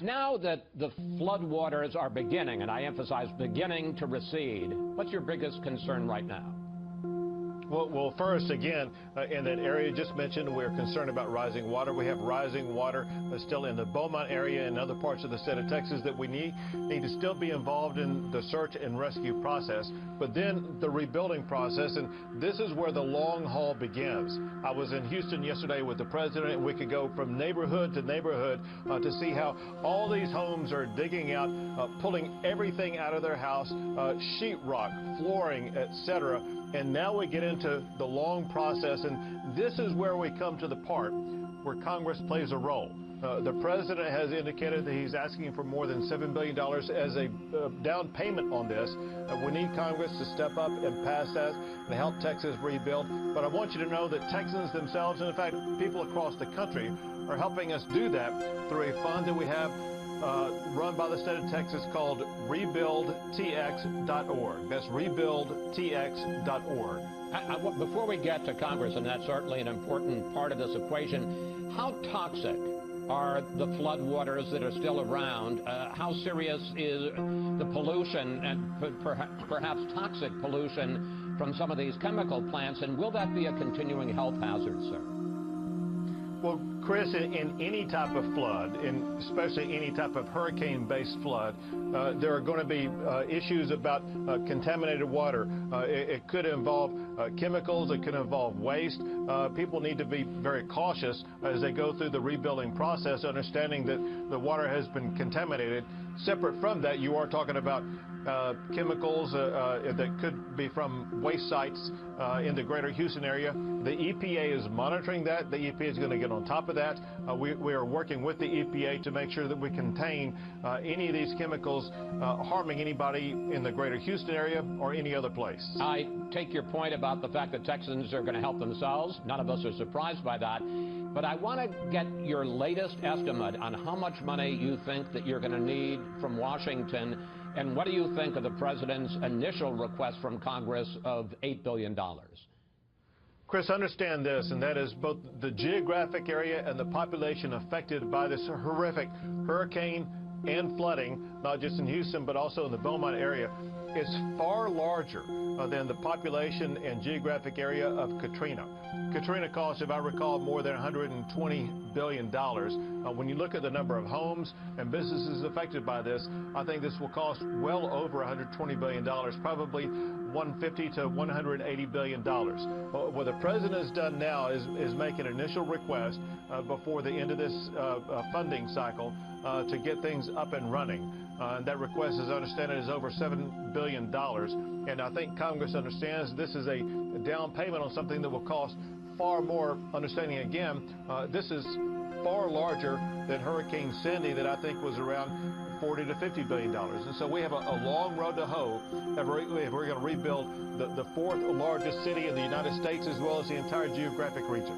Now that the floodwaters are beginning, and I emphasize beginning, to recede, what's your biggest concern right now? Well, first, again, in that area just mentioned, we're concerned about rising water. We have rising water still in the Beaumont area and other parts of the state of Texas that we need to still be involved in the search and rescue process, but then the rebuilding process, and this is where the long haul begins. I was in Houston yesterday with the president, and we could go from neighborhood to neighborhood to see how all these homes are digging out, pulling everything out of their house, sheetrock, flooring, etc. And now we get into the long process, and this is where we come to the part where Congress plays a role. The president has indicated that he's asking for more than $7 billion as a down payment on this. We need Congress to step up and pass that and help Texas rebuild. But I want you to know that Texans themselves, and in fact people across the country, are helping us do that through a fund that we have run by the state of Texas called rebuildtx.org. That's rebuildtx.org. Before we get to Congress, and that's certainly an important part of this equation, how toxic are the floodwaters that are still around? How serious is the pollution and perhaps toxic pollution from some of these chemical plants, and will that be a continuing health hazard, sir? Well, Chris, in any type of flood, and especially any type of hurricane-based flood, there are going to be issues about contaminated water. It could involve chemicals. It could involve waste. People need to be very cautious as they go through the rebuilding process, understanding that the water has been contaminated. Separate from that, you are talking about chemicals that could be from waste sites in the greater Houston area. The EPA is monitoring that. The EPA is going to get on top of that. We are working with the EPA to make sure that we contain any of these chemicals harming anybody in the greater Houston area or any other place. I take your point about the fact that Texans are going to help themselves. None of us are surprised by that. But I want to get your latest estimate on how much money you think that you're going to need from Washington, and what do you think of the president's initial request from Congress of $8 billion? Chris, understand this, and that is both the geographic area and the population affected by this horrific hurricane and flooding, not just in Houston, but also in the Beaumont area, is far larger than the population and geographic area of Katrina. Katrina cost, if I recall, more than $120 billion. When you look at the number of homes and businesses affected by this, I think this will cost well over $120 billion, probably $150 to $180 billion. What the president has done now is make an initial request before the end of this funding cycle to get things up and running. That request, as I understand it, is over $7 billion. And I think Congress understands this is a down payment on something that will cost far more. Understanding again, this is far larger than Hurricane Sandy that I think was around $40 to $50 billion. And so we have a long road to hoe if we're going to rebuild the fourth largest city in the United States as well as the entire geographic region.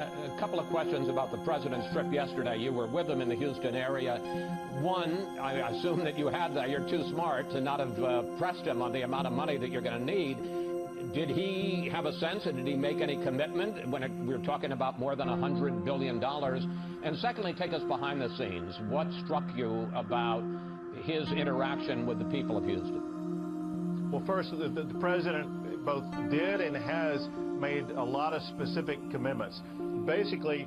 A couple of questions about the president's trip yesterday. You were with him in the Houston area. One, I assume that you had that. You're too smart to not have pressed him on the amount of money that you're going to need. Did he have a sense, and did he make any commitment when we were talking about more than $100 billion? And secondly, take us behind the scenes. What struck you about his interaction with the people of Houston? Well, first, the president both did and has made a lot of specific commitments. Basically,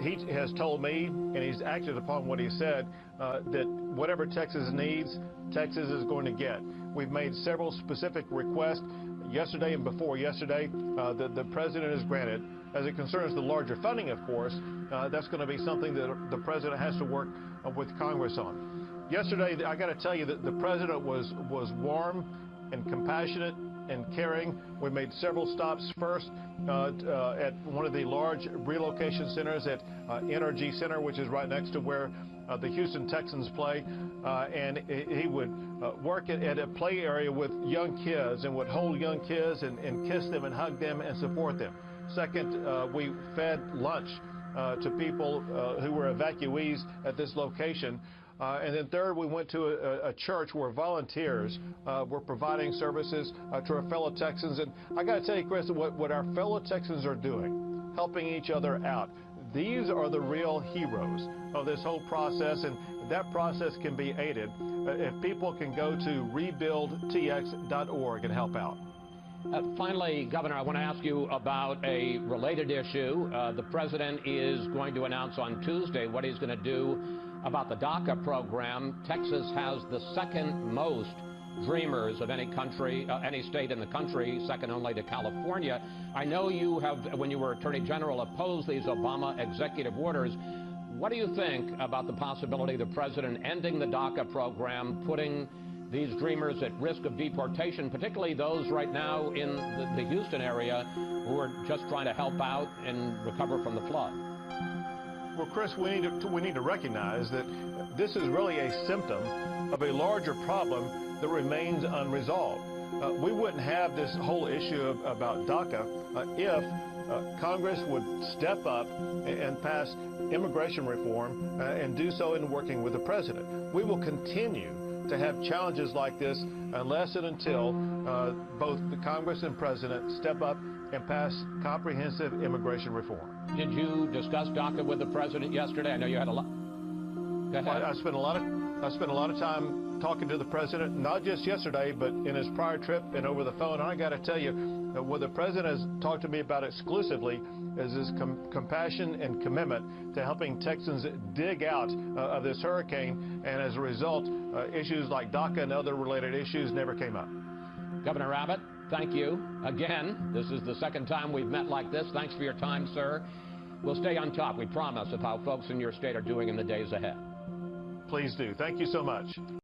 he has told me, and he's acted upon what he said, that whatever Texas needs, Texas is going to get. We've made several specific requests yesterday and before yesterday that the president has granted. As it concerns the larger funding, of course, that's going to be something that the president has to work with Congress on. Yesterday, I got to tell you that the president was warm and compassionate and caring. We made several stops first at one of the large relocation centers at Energy Center, which is right next to where the Houston Texans play, and he would work at a play area with young kids and would hold young kids and kiss them and hug them and support them. Second, we fed lunch to people who were evacuees at this location. And then third, we went to a church where volunteers were providing services to our fellow Texans. And I got to tell you, Chris, what our fellow Texans are doing, helping each other out, these are the real heroes of this whole process. And that process can be aided if people can go to rebuildtx.org and help out. Finally, Governor, I want to ask you about a related issue. The president is going to announce on Tuesday what he's going to do about the DACA program. Texas has the second most dreamers of any country, any state in the country, second only to California. I know you have, when you were Attorney General, opposed these Obama executive orders. What do you think about the possibility of the president ending the DACA program, putting these dreamers at risk of deportation, particularly those right now in the Houston area who are just trying to help out and recover from the flood? Well, Chris, we need to recognize that this is really a symptom of a larger problem that remains unresolved. We wouldn't have this whole issue about DACA if Congress would step up and pass immigration reform and do so in working with the president. We will continue to have challenges like this unless and until both the Congress and President step up and pass comprehensive immigration reform. Did you discuss DACA with the president yesterday? I know you had a lot. Go ahead. I spent a lot of time talking to the president, not just yesterday, but in his prior trip and over the phone. And I got to tell you, what the president has talked to me about exclusively is his compassion and commitment to helping Texans dig out of this hurricane. And as a result, issues like DACA and other related issues never came up. Governor Abbott, thank you again. This is the second time we've met like this. Thanks for your time, sir. We'll stay on top, we promise, of how folks in your state are doing in the days ahead. Please do. Thank you so much.